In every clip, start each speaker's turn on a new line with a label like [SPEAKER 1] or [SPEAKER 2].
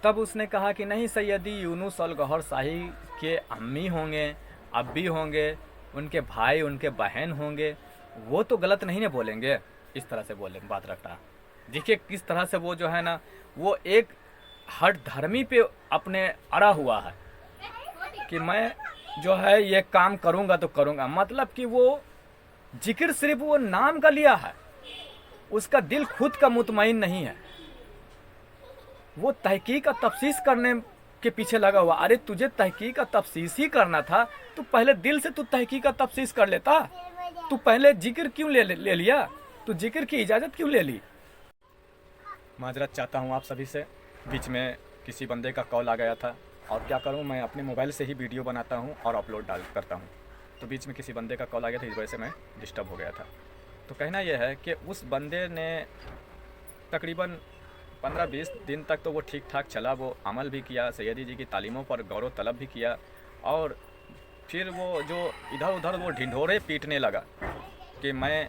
[SPEAKER 1] तब उसने कहा कि नहीं सैयदी, यूनुस अल गौहर शाही के अम्मी होंगे, अब्बी होंगे, उनके भाई उनके बहन होंगे, वो तो गलत नहीं ना बोलेंगे। इस तरह से बोले बात रख रहा। देखिए किस तरह से वो जो है ना, वो एक हर धर्मी पे अपने अड़ा हुआ है कि मैं जो है ये काम करूँगा तो करूँगा। मतलब कि वो जिक्र सिर्फ वो नाम का लिया है, उसका दिल खुद का मुतमईन नहीं है। वो तहकीक और तफ्सीस करने के पीछे लगा हुआ। अरे तुझे तहकीक और तफ्सीस ही करना था तो पहले दिल से तू तहकीक और तफ्सीस कर लेता। तू पहले जिक्र क्यों ले लिया? तू जिक्र की इजाज़त क्यों ले ली? माजरत चाहता हूँ आप सभी से, बीच में किसी बंदे का कॉल आ गया था और क्या करूँ, मैं अपने मोबाइल से ही वीडियो बनाता हूँ और अपलोड डाल करता हूँ, तो बीच में किसी बंदे का कॉल आ गया था, इस वजह से मैं डिस्टर्ब हो गया था। तो कहना यह है कि उस बंदे ने तकरीबन 15-20 दिन तक तो वो ठीक ठाक चला, वो अमल भी किया, सैयदी जी की तालीमों पर गौर तलब भी किया, और फिर वो जो इधर उधर वो ढिंढोरे पीटने लगा कि मैं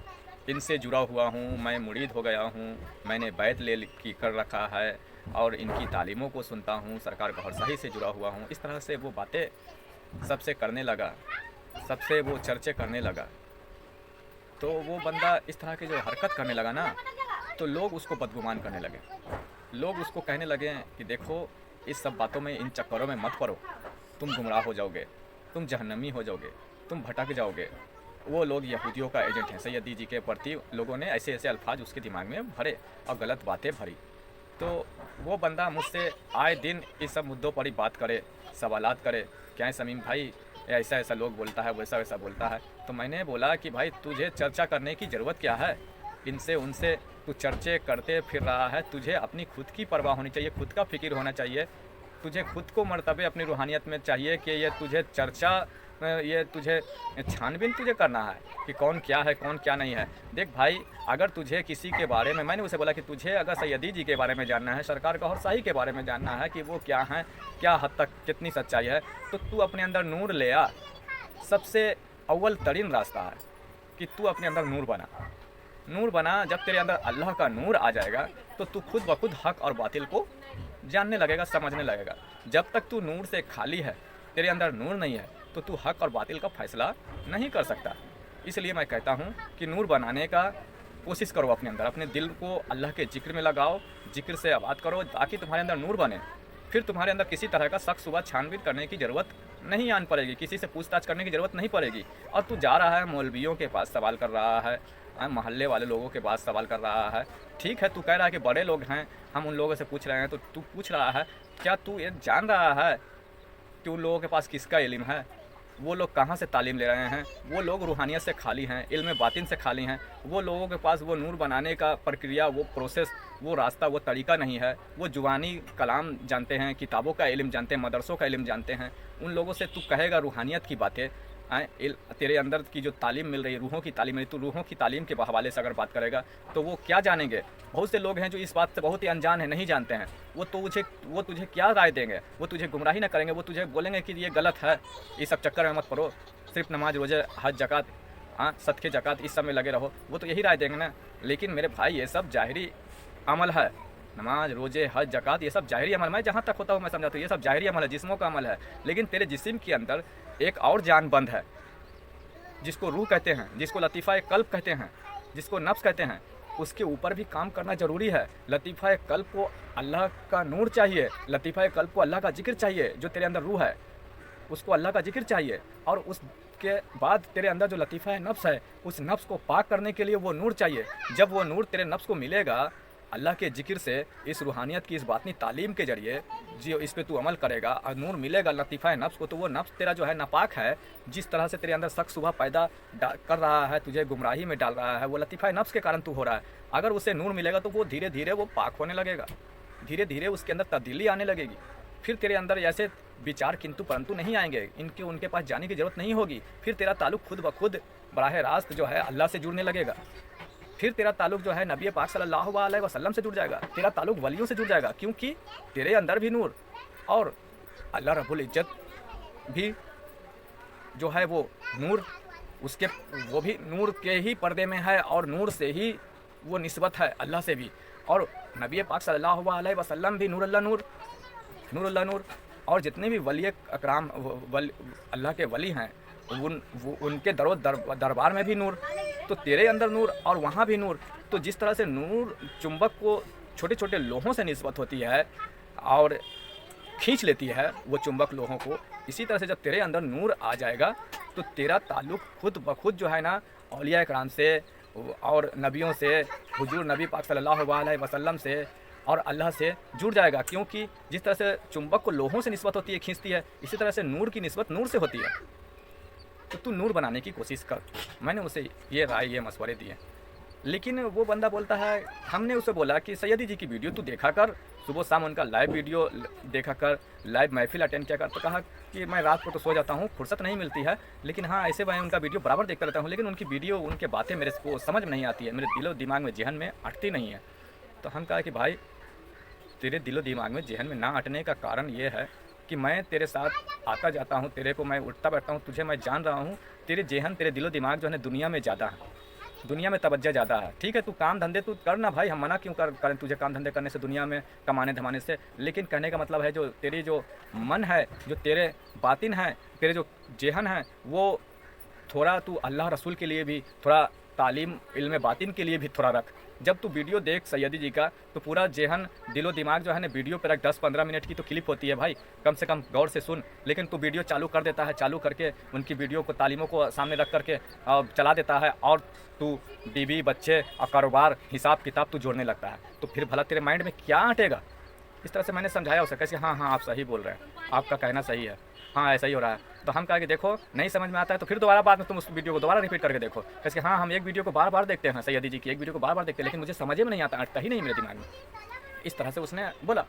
[SPEAKER 1] इनसे जुड़ा हुआ हूँ, मैं मुरीद हो गया हूँ, मैंने बैत ले की कर रखा है और इनकी तालीमों को सुनता हूँ, सरकार गौहर शाही से जुड़ा हुआ हूँ। इस तरह से वो बातें सबसे करने लगा, सबसे वो चर्चे करने लगा। तो वो बंदा इस तरह की जो हरकत करने लगा ना, तो लोग उसको बदगुमान करने लगे। लोग उसको कहने लगे कि देखो इस सब बातों में, इन चक्करों में मत पड़ो, तुम गुमराह हो जाओगे, तुम जहन्नमी हो जाओगे, तुम भटक जाओगे। वो लोग यहूदियों का एजेंट हैं। सैयदी जी के प्रति लोगों ने ऐसे ऐसे अल्फाज उसके दिमाग में भरे और गलत बातें भरी। तो वो बंदा मुझसे आए दिन इस सब मुद्दों पर ही बात करे, सवालात करे, क्या है समीम भाई ऐसा ऐसा लोग बोलता है, वैसा वैसा बोलता है। तो मैंने बोला कि भाई तुझे चर्चा करने की ज़रूरत क्या है, इनसे उनसे तू चर्चे करते फिर रहा है। तुझे अपनी खुद की परवाह होनी चाहिए, खुद का फिक्र होना चाहिए, तुझे खुद को मर्तबे अपनी रूहानियत में चाहिए कि ये तुझे चर्चा, ये तुझे छानबीन तुझे करना है कि कौन क्या है कौन क्या नहीं है। देख भाई, अगर तुझे किसी के बारे में, मैंने उसे बोला कि तुझे अगर सैयदी जी के बारे में जानना है, सरकार गौहर शाही के बारे में जानना है कि वो क्या हैं, क्या हद तक कितनी सच्चाई है, तो तू अपने अंदर नूर ले आ। सबसे अव्वल तरीन रास्ता है कि तू अपने अंदर नूर बना। नूर बना, जब तेरे अंदर अल्लाह का नूर आ जाएगा तो तू खुद ब खुद हक और बातिल को जानने लगेगा, समझने लगेगा। जब तक तू नूर से खाली है, तेरे अंदर नूर नहीं है, तो तू हक और बातिल का फैसला नहीं कर सकता। इसलिए मैं कहता हूँ कि नूर बनाने का कोशिश करो अपने अंदर, अपने दिल को अल्लाह के जिक्र में लगाओ, जिक्र से आबाद करो ताकि तुम्हारे अंदर नूर बने। फिर तुम्हारे अंदर किसी तरह का शक शुबा छानबीन करने की ज़रूरत नहीं आन पड़ेगी, किसी से पूछताछ करने की ज़रूरत नहीं पड़ेगी। और तू जा रहा है मौलवियों के पास सवाल कर रहा है, मोहल्ले वाले लोगों के पास सवाल कर रहा है, ठीक है, तू कह रहा है कि बड़े लोग हैं, हम उन लोगों से पूछ रहे हैं, तो तू पूछ रहा है, क्या तू ये जान रहा है कि उन लोगों के पास किसका इल्म है, वो लोग कहाँ से तालीम ले रहे हैं? वो लोग रूहानियत से खाली हैं, इल्म बातिन से खाली हैं। वो लोगों के पास वो नूर बनाने का प्रक्रिया, वो प्रोसेस, वो रास्ता, वो तरीका नहीं है। वो जुबानी कलाम जानते हैं, किताबों का इल्म जानते हैं, मदरसों का इल्म जानते हैं। उन लोगों से तू कहेगा रूहानियत की बातें, तेरे अंदर की जो तालीम मिल रही है, रूहों की तालीम मिल रही, तो रूहों की तालीम के हवाले से अगर बात करेगा तो वो क्या जानेंगे? बहुत से लोग हैं जो इस बात से बहुत ही अनजान है, नहीं जानते हैं। वो तुझे क्या राय देंगे? वो तुझे गुमराही ना करेंगे, वो तुझे बोलेंगे कि ये गलत है, इस सब चक्कर में मत पड़ो, सिर्फ नमाज रोजे हज जक़ात, सदक़े जक़ात इस सब में लगे रहो। वो तो यही राय देंगे ना। लेकिन मेरे भाई ये सब ज़ाहिरी अमल है, नमाज रोजे हज जक़ात ये सब ज़ाहिरी अमल, मैं जहाँ तक होता हूँ मैं समझाता हूँ, ये सब ज़ाहिरी अमल है, जिस्मों का अमल है। लेकिन तेरे जिस्म के अंदर एक और जान बंद है, जिसको रूह कहते हैं, जिसको लतीफ़ा कल्ब कहते हैं, जिसको नफ्स कहते हैं। उसके ऊपर भी काम करना ज़रूरी है। लतीफ़ा कल्ब को अल्लाह का नूर चाहिए, लतीफ़ा कल्ब को अल्लाह का जिक्र चाहिए। जो तेरे अंदर रूह है उसको अल्लाह का जिक्र चाहिए, और उसके बाद तेरे अंदर जो लतीफ़ा नफ्स है, उस नफ्स को पाक करने के लिए वो नूर चाहिए। जब वो नूर तेरे नफ्स को मिलेगा अल्लाह के जिक्र से, इस रूहानियत की, इस बातनी तालीम के ज़रिए, जो इस पे तू अमल करेगा और नूर मिलेगा लतीफ़ा नफ्स को, तो वो नफ्स तेरा जो है नापाक है। जिस तरह से तेरे अंदर शक शुबा पैदा कर रहा है, तुझे गुमराही में डाल रहा है, वो लतीफ़ा नफ्स के कारण तू हो रहा है। अगर उसे नूर मिलेगा तो वो धीरे धीरे वो पाक होने लगेगा, धीरे धीरे उसके अंदर तब्दीली आने लगेगी। फिर तेरे अंदर ऐसे विचार किंतु परंतु नहीं आएंगे, उनके पास जाने की ज़रूरत नहीं होगी। फिर तेरा ताल्लुक़ खुद ब खुद बराह रास्त जो है अल्लाह से जुड़ने लगेगा। फिर तेरा ताल्लुक़ जो है नबी पाक सल्लल्लाहु अलैहि वसल्लम से जुड़ जाएगा, तेरा ताल्लुक़ वलियों से जुड़ जाएगा, क्योंकि तेरे अंदर भी नूर, और अल्लाह रब्बुल इज्जत भी जो है वो नूर, उसके वो भी नूर के ही पर्दे में है, और नूर से ही वो निस्बत है अल्लाह से भी। और नबी पाक सल्लल्लाहु अलैहि वसल्लम भी नूर अल्लाह नूर, नूरुल्लाह नूर। और जितने भी वली अकराम अल्लाह के वली हैं उनके दरबार में भी नूर, तो तेरे अंदर नूर और वहाँ भी नूर। तो जिस तरह से नूर चुंबक को छोटे छोटे लोहों से निस्बत होती है और खींच लेती है वो चुंबक लोहों को, इसी तरह से जब तेरे अंदर नूर आ जाएगा तो तेरा ताल्लुक़ खुद ब खुद जो है ना औलिया इकराम से और नबियों से, हुजूर नबी पाक सल्लल्लाहु अलैहि वसल्लम से और अल्लाह से जुड़ जाएगा। क्योंकि जिस तरह से चुंबक को लोहों से निस्बत होती है, खींचती है, इसी तरह से नूर की निस्बत नूर से होती है। तो तू नूर बनाने की कोशिश कर। मैंने उसे ये राय, ये मशवरे दिए, लेकिन वो बंदा बोलता है, हमने उसे बोला कि सैयदी जी की वीडियो तू देखा कर, सुबह शाम उनका लाइव वीडियो देखा कर, लाइव महफिल अटेंड किया कर। तो कहा कि मैं रात को तो सो जाता हूँ, फुर्सत नहीं मिलती है, लेकिन हाँ ऐसे मैं उनका वीडियो बराबर देखता रहता हूँ, लेकिन उनकी वीडियो, उनके बातें मेरे को समझ में नहीं आती है, मेरे दिलो दिमाग में, जहन में अटती नहीं है। तो हम कहा कि भाई तेरे दिलो दिमाग में, जहन में ना अटने का कारण ये है कि मैं तेरे साथ आता जाता हूँ, तेरे को मैं उठता बैठता हूँ, तुझे मैं जान रहा हूँ। तेरे जहन, तेरे दिलो दिमाग जो है दुनिया में ज़्यादा है, दुनिया में तवज्जो ज़्यादा है। ठीक है, तू काम धंधे तू करना भाई, हम मना क्यों करें तुझे काम धंधे करने से, दुनिया में कमाने धमाने से। लेकिन कहने का मतलब है जो तेरी जो मन है, जो तेरे बातिन है, तेरे जो जहन है, वो थोड़ा तू अल्लाह रसूल के लिए भी थोड़ा तालीम इल्म बातिन के लिए भी थोड़ा रख। जब तू वीडियो देख सैयदी जी का तो पूरा जहन दिलो दिमाग जो है ना वीडियो पर रख। 10-15 मिनट की तो क्लिप होती है भाई, कम से कम गौर से सुन। लेकिन तू वीडियो चालू कर देता है, चालू करके उनकी वीडियो को, तालीमों को सामने रख करके चला देता है, और तू बीवी बच्चे और कारोबार हिसाब किताब तू जोड़ने लगता है। तो फिर भला तेरे माइंड में क्या अटेगा? इस तरह से मैंने समझाया उसे, कैसे हाँ हाँ आप सही बोल रहे हैं, आपका कहना सही है, हाँ ऐसा ही हो रहा है। तो हम कहा कि देखो नहीं समझ में आता है तो फिर दोबारा बाद में तुम उस वीडियो को दोबारा रिपीट करके देखो। कैसे हाँ हम एक वीडियो को बार बार देखते हैं, सैयदी जी की एक वीडियो को बार बार देखते हैं, लेकिन मुझे समझ में नहीं आता, अटता ही नहीं मेरे दिमाग में। इस तरह से उसने बोला।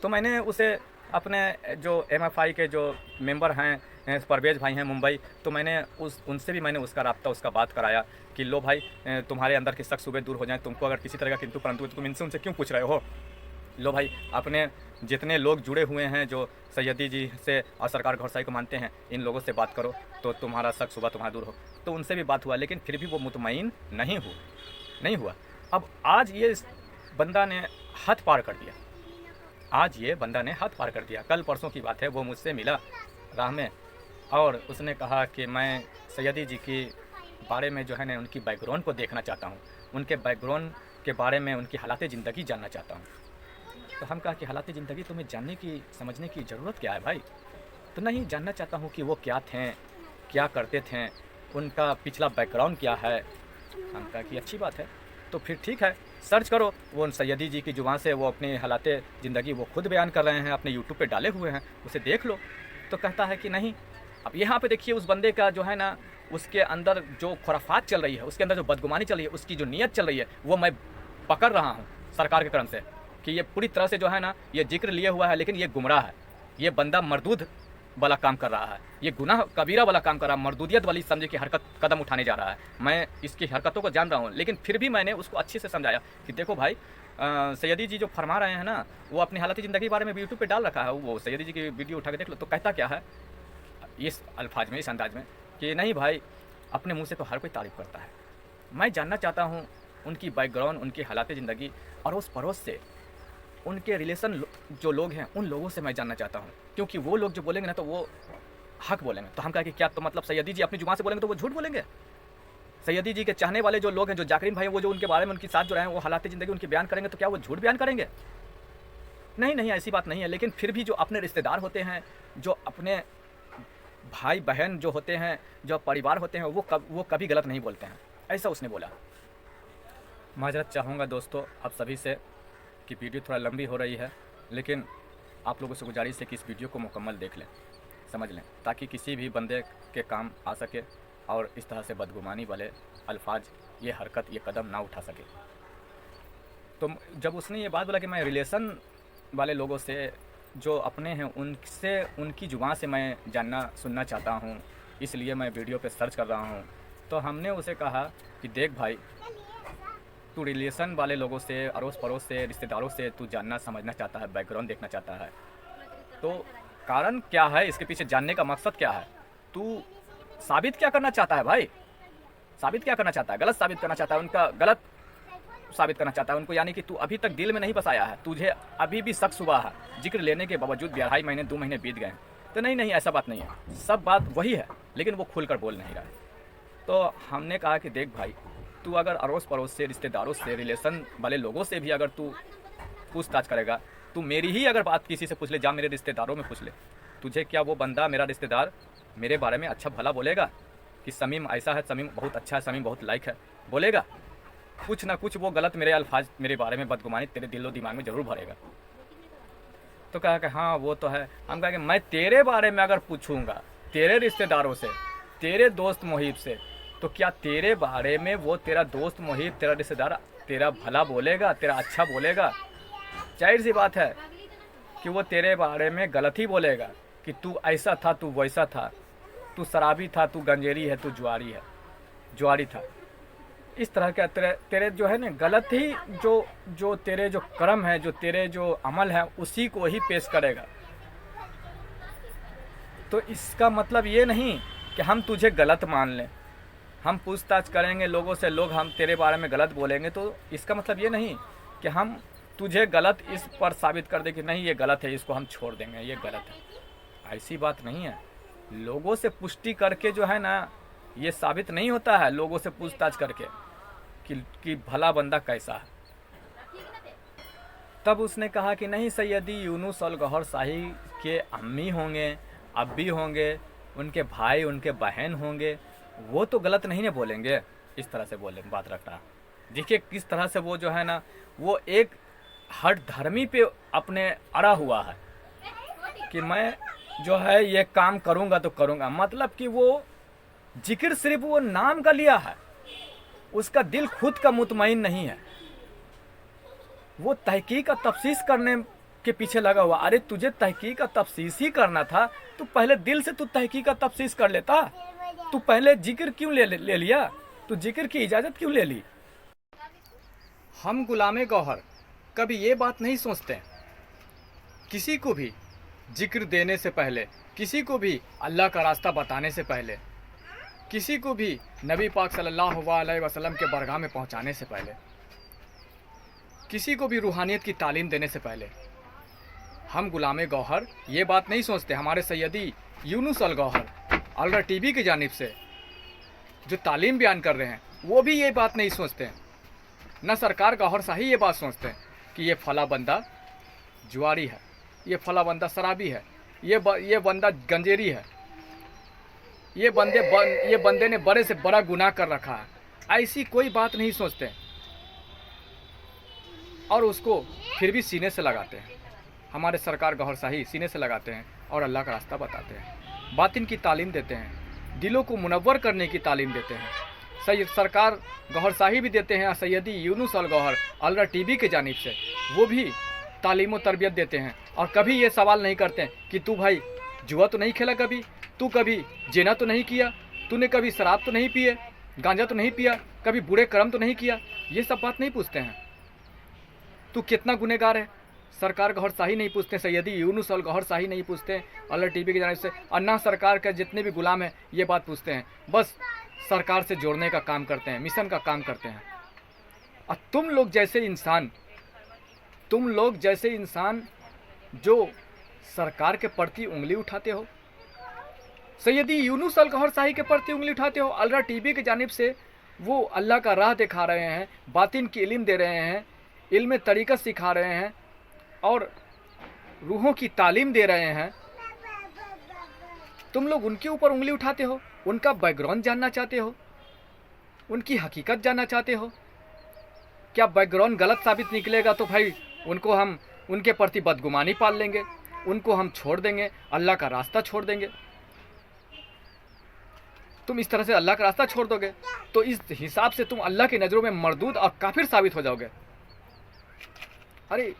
[SPEAKER 1] तो मैंने उसे अपने जो MFI के जो मेंबर हैं, परवेज़ भाई हैं मुंबई, तो मैंने उनसे भी मैंने उसका राब्ता, उसका बात कराया कि लो भाई तुम्हारे अंदर के शक सुबह दूर हो जाए, तुमको अगर किसी तरह का किंतु परंतु तो तुम इनसे उनसे क्यों पूछ रहे हो? लो भाई अपने जितने लोग जुड़े हुए हैं जो सैयदी जी से और सरकार घोड़साई को मानते हैं, इन लोगों से बात करो तो तुम्हारा शक सुबह तुम्हारा दूर हो। तो उनसे भी बात हुआ, लेकिन फिर भी वो मुतमईन नहीं हुआ। अब आज ये बंदा ने हद पार कर दिया, आज ये बंदा ने हद पार कर दिया। कल परसों की बात है, वो मुझसे मिला राह में और उसने कहा कि मैं सैयदी जी के बारे में जो है ना उनकी बैकग्राउंड को देखना चाहता हूँ, उनके बैकग्राउंड के बारे में, उनकी हालात ज़िंदगी जानना चाहता हूँ। तो हम कहा कि हालात ज़िंदगी तुम्हें जानने की, समझने की ज़रूरत क्या है भाई? तो नहीं, जानना चाहता हूँ कि वो क्या थे, क्या करते थे, उनका पिछला बैकग्राउंड क्या है। हम कहा कि अच्छी बात है, तो फिर ठीक है, सर्च करो। वो सैयदी जी की जुबान से वो अपनी हालात ज़िंदगी वो खुद बयान कर रहे हैं, अपने यूट्यूब पे डाले हुए हैं, उसे देख लो। तो कहता है कि नहीं। अब यहाँ पे देखिए उस बंदे का जो है ना, उसके अंदर जो खुराफात चल रही है, उसके अंदर जो बदगुमानी चल रही है, उसकी जो नीयत चल रही है, वो मैं पकड़ रहा हूँ सरकार के क्रम से कि ये पूरी तरह से जो है ना ये जिक्र लिए हुआ है, लेकिन ये गुमराह है। ये बंदा मरदूद वाला काम कर रहा है, ये गुनाह कबीरा वाला काम कर रहा है, मरदूदियत वाली समझे कि हरकत कदम उठाने जा रहा है। मैं इसकी हरकतों को जान रहा हूँ, लेकिन फिर भी मैंने उसको अच्छे से समझाया कि देखो भाई सैयदी जी जो फरमा रहे हैं ना, वो अपनी हालती ज़िंदगी के बारे में यूट्यूब पे डाल रखा है, वो सैयदी जी की वीडियो उठा के देख लो। तो कहता क्या है इस अल्फाज में, इस अंदाज में कि नहीं भाई अपने मुँह से तो हर कोई तारीफ़ करता है, मैं जानना चाहता हूँ उनकी बैकग्राउंड, उनकी हालात ज़िंदगी, अड़ोस पड़ोस से उनके रिलेशन जो लोग हैं उन लोगों से मैं जानना चाहता हूँ, क्योंकि वो लोग जो बोलेंगे ना तो वो हक बोलेंगे। तो हम कहा कि क्या तो मतलब सैयदी जी अपनी जुबान से बोलेंगे तो वो झूठ बोलेंगे? सैयदी जी के चाहने वाले जो लोग हैं, जो जाकिरीन भाई, वो जो उनके बारे में उनके साथ जो रहे हैं, वो हालात ज़िंदगी उनकी बयान करेंगे तो क्या वो झूठ बयान करेंगे? नहीं नहीं, ऐसी बात नहीं है। लेकिन फिर भी जो अपने रिश्तेदार होते हैं, जो अपने भाई बहन जो होते हैं, जो परिवार होते हैं, वो कभी गलत नहीं बोलते हैं, ऐसा उसने बोला। माजरत चाहूँगा दोस्तों आप सभी से कि वीडियो थोड़ा लंबी हो रही है, लेकिन आप लोगों से गुजारिश है कि इस वीडियो को मुकम्मल देख लें, समझ लें, ताकि किसी भी बंदे के काम आ सके और इस तरह से बदगुमानी वाले अल्फाज, ये हरकत, ये कदम ना उठा सके। तो जब उसने ये बात बोला कि मैं रिलेशन वाले लोगों से जो अपने हैं उनसे, उनकी जुबान से मैं जानना सुनना चाहता हूँ, इसलिए मैं वीडियो पे सर्च कर रहा हूँ। तो हमने उसे कहा कि देख भाई, तू रिलेशन वाले लोगों से, अड़ोस पड़ोस से, रिश्तेदारों से तू जानना समझना चाहता है, बैकग्राउंड देखना चाहता है, तो कारण क्या है, इसके पीछे जानने का मकसद क्या है? तू साबित क्या करना चाहता है भाई? साबित क्या करना चाहता है? गलत साबित करना चाहता है, उनका गलत साबित करना चाहता है उनको, यानी कि तू अभी तक दिल में नहीं बसाया है, तुझे अभी भी शक हुआ है, जिक्र लेने के बावजूद भी 2.5 महीने 2 महीने बीत गए। तो नहीं ऐसा बात नहीं है, सब बात वही है, लेकिन वो खुलकर बोल नहीं रहा है। तो हमने कहा कि देख भाई, तू अगर अड़ोस पड़ोस से, रिश्तेदारों से, रिलेशन वाले लोगों से भी अगर तू पूछताछ करेगा, तू मेरी ही अगर बात किसी से पूछ ले, जा मेरे रिश्तेदारों में पूछ ले, तुझे क्या वो बंदा, मेरा रिश्तेदार, मेरे बारे में अच्छा भला बोलेगा कि समीम ऐसा है, समीम बहुत अच्छा है, समीम बहुत लाइक है, बोलेगा? कुछ ना कुछ वो गलत मेरे अल्फाज, मेरे बारे में बदगुमानी तेरे दिलो दिमाग में ज़रूर भरेगा। तो कहा कि हाँ वो तो है। हम कहा कि मैं तेरे बारे में अगर पूछूंगा तेरे रिश्तेदारों से, तेरे दोस्त मोहिब से, तो क्या तेरे बारे में वो तेरा दोस्त मोहिब, तेरा रिश्तेदार तेरा भला बोलेगा, तेरा अच्छा बोलेगा? जाहिर सी बात है कि वो तेरे बारे में गलत ही बोलेगा कि तू ऐसा था, तू वैसा था, तू शराबी था, तू गंजेरी है, तू जुआरी था। इस तरह का तेरे जो है ना गलत ही जो तेरे जो कर्म है, जो तेरे जो अमल है, उसी को ही पेश करेगा। तो इसका मतलब ये नहीं कि हम तुझे गलत मान लें, हम पूछताछ करेंगे लोगों से, लोग हम तेरे बारे में गलत बोलेंगे, तो इसका मतलब ये नहीं कि हम तुझे गलत इस पर साबित कर दे कि नहीं ये गलत है, इसको हम छोड़ देंगे, ये गलत है। ऐसी बात नहीं है। लोगों से पुष्टि करके जो है ना, ये साबित नहीं होता है लोगों से पूछताछ करके कि भला बंदा कैसा है। तब उसने कहा कि नहीं सैयदी, यूनुस अल गौहर शाही के अम्मी होंगे, अब्बी होंगे, उनके भाई, उनके बहन होंगे, वो तो गलत नहीं ना बोलेंगे। इस तरह से बोले बात रख रहा। देखिए किस तरह से वो जो है ना, वो एक हट धर्मी पे अपने अड़ा हुआ है कि मैं जो है ये काम करूँगा तो करूँगा। मतलब कि वो जिक्र सिर्फ वो नाम का लिया है, उसका दिल खुद का मुतमईन नहीं है। वो तहकीक का तफ्सीस करने के पीछे लगा हुआ। अरे तुझे तहकीक का तफ्सीस ही करना था तो पहले दिल से तू तहकीक का तफ्सीस कर लेता। तू पहले जिक्र क्यों ले लिया? तू जिक्र की इजाज़त क्यों ले ली? हम गुलामे गौहर कभी ये बात नहीं सोचते किसी को भी जिक्र देने से पहले, किसी को भी अल्लाह का रास्ता बताने से पहले, किसी को भी नबी पाक सल्लल्लाहु अलैहि वसल्लम के बरगाह में पहुंचाने से पहले, किसी को भी रूहानियत की तालीम देने से पहले, हम गुलामे गौहर ये बात नहीं सोचते। हमारे सैयदी यूनुस अल गौहर अलरा टीवी की जानिब से जो तालीम बयान कर रहे हैं, वो भी ये बात नहीं सोचते हैं। न सरकार गौहर शाही ये बात सोचते हैं कि ये फला बंदा जुआरी है, ये फला बंदा शराबी है, ये बंदा गंजेरी है, ये बंदे ने बड़े से बड़ा गुनाह कर रखा है। ऐसी कोई बात नहीं सोचते और उसको फिर भी सीने से लगाते हैं। हमारे सरकार गौहर शाही सीने से लगाते हैं और अल्लाह का रास्ता बताते हैं, बातिन की तालीम देते हैं, दिलों को मुनव्वर करने की तालीम देते हैं। सैयद सरकार गौहर शाही भी देते हैं, सैयदी यूनुस अल गौहर अलरा टीवी के जानिब से वो भी तालीम व तरबियत देते हैं। और कभी ये सवाल नहीं करते कि तू भाई जुआ तो नहीं खेला, कभी तू कभी जिना तो नहीं किया, तूने कभी शराब तो नहीं पिए, गांजा तो नहीं पिया, कभी बुरे कर्म तो नहीं किया। ये सब बात नहीं पूछते हैं। तू कितना गुनहगार है, सरकार गौहर शाही नहीं पूछते, सैयदी यूनुस अल गौहर शाही नहीं पूछते अलरा टीवी की जानिब से, और ना सरकार के जितने भी गुलाम हैं ये बात पूछते हैं। बस सरकार से जोड़ने का काम करते हैं, मिशन का काम करते हैं। और तुम लोग जैसे इंसान जो सरकार के प्रति उंगली उठाते हो, सैयदी यूनुस अल गौहर शाही के प्रति उंगली उठाते हो, अलरा टीवी की जानिब से वो अल्लाह का राह दिखा रहे हैं, बातिन की इल्म दे रहे हैं, इल्म तरीक़त सिखा रहे हैं और रूहों की तालीम दे रहे हैं। तुम लोग उनके ऊपर उंगली उठाते हो, उनका बैकग्राउंड जानना चाहते हो, उनकी हकीकत जानना चाहते हो। क्या बैकग्राउंड गलत साबित निकलेगा तो भाई उनको हम उनके प्रति बदगुमानी पाल लेंगे, उनको हम छोड़ देंगे, अल्लाह का रास्ता छोड़ देंगे। तुम इस तरह से अल्लाह का रास्ता छोड़ दोगे तो इस हिसाब से तुम अल्लाह की नज़रों में मरदूद और काफिर साबित हो जाओगे। अरे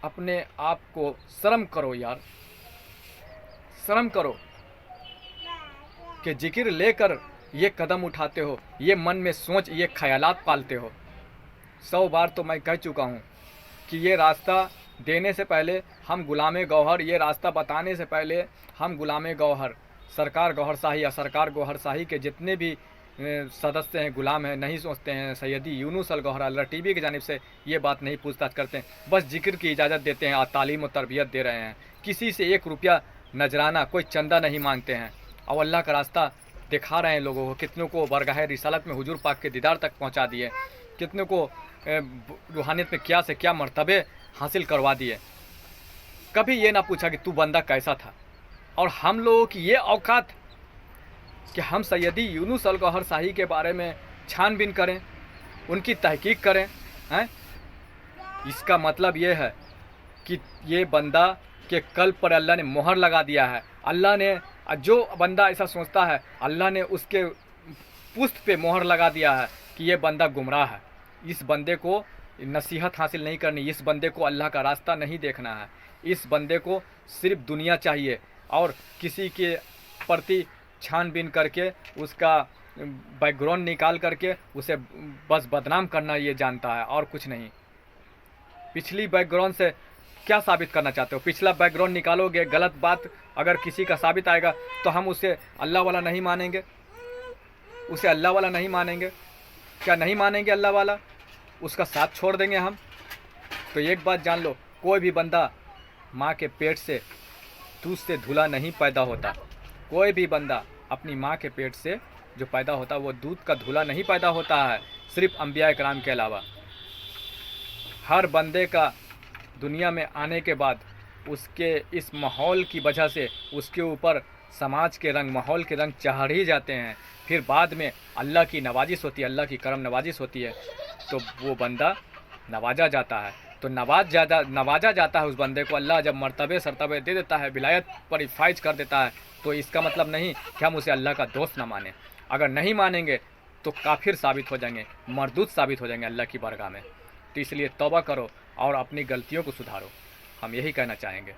[SPEAKER 1] अपने आप को शर्म करो यार, शर्म करो कि जिक्र लेकर ये कदम उठाते हो, ये मन में सोच, ये ख्यालात पालते हो। 100 बार तो मैं कह चुका हूँ कि ये रास्ता देने से पहले हम गुलामे गौहर, ये रास्ता बताने से पहले हम गुलामे गौहर, सरकार गौहर शाही या सरकार गौहर शाही के जितने भी सदस्य हैं, गुलाम हैं, नहीं सोचते हैं। सैयदी यूनुस अल गौहर अल्लाह टीवी की जानिब से ये बात नहीं पूछताछ करते हैं, बस जिक्र की इजाज़त देते हैं और तालीम और तरबियत दे रहे हैं। किसी से 1 रुपया नजराना, कोई चंदा नहीं मांगते हैं और अल्लाह का रास्ता दिखा रहे हैं लोगों को। कितनों को बरगाह रिसालत में हुजूर पाक के दीदार तक पहुंचा दिए, कितनों को रूहानियत में क्या से क्या मर्तबे हासिल करवा दिए। कभी ये ना पूछा कि तू बंदा कैसा था। और हम लोगों की ये औकात कि हम सैयदी यूनुस अल गौहर शाही के बारे में छानबीन करें, उनकी तहकीक करें, हैं? इसका मतलब ये है कि ये बंदा के कल्ब पर अल्लाह ने मोहर लगा दिया है। अल्लाह ने, जो बंदा ऐसा सोचता है, अल्लाह ने उसके पुश्त पे मोहर लगा दिया है कि ये बंदा गुमराह है। इस बंदे को नसीहत हासिल नहीं करनी, इस बंदे को अल्लाह का रास्ता नहीं देखना है। इस बंदे को सिर्फ दुनिया चाहिए और किसी के प्रति छानबीन करके उसका बैकग्राउंड निकाल करके उसे बस बदनाम करना ये जानता है और कुछ नहीं। पिछली बैकग्राउंड से क्या साबित करना चाहते हो? पिछला बैकग्राउंड निकालोगे, गलत बात अगर किसी का साबित आएगा तो हम उसे अल्लाह वाला नहीं मानेंगे, उसे अल्लाह वाला नहीं मानेंगे। क्या नहीं मानेंगे अल्लाह वाला? उसका साथ छोड़ देंगे हम? तो एक बात जान लो, कोई भी बंदा माँ के पेट से दूध से धुला नहीं पैदा होता। कोई भी बंदा अपनी माँ के पेट से जो पैदा होता है वो दूध का धुला नहीं पैदा होता है, सिर्फ अंबिया इकराम के अलावा। हर बंदे का दुनिया में आने के बाद उसके इस माहौल की वजह से उसके ऊपर समाज के रंग, माहौल के रंग चढ़ ही जाते हैं। फिर बाद में अल्लाह की नवाजिश होती है, अल्लाह की करम नवाजिश होती है, तो वो बंदा नवाजा जाता है। तो नवाजा जाता है उस बंदे को। अल्लाह जब मर्तबे सरतबे दे देता है, विलायत पर फाइज कर देता है, तो इसका मतलब नहीं कि हम उसे अल्लाह का दोस्त ना माने। अगर नहीं मानेंगे तो काफिर साबित हो जाएंगे, मरदूद साबित हो जाएंगे अल्लाह की बारगाह में। तो इसलिए तौबा करो और अपनी गलतियों को सुधारो, हम यही कहना चाहेंगे।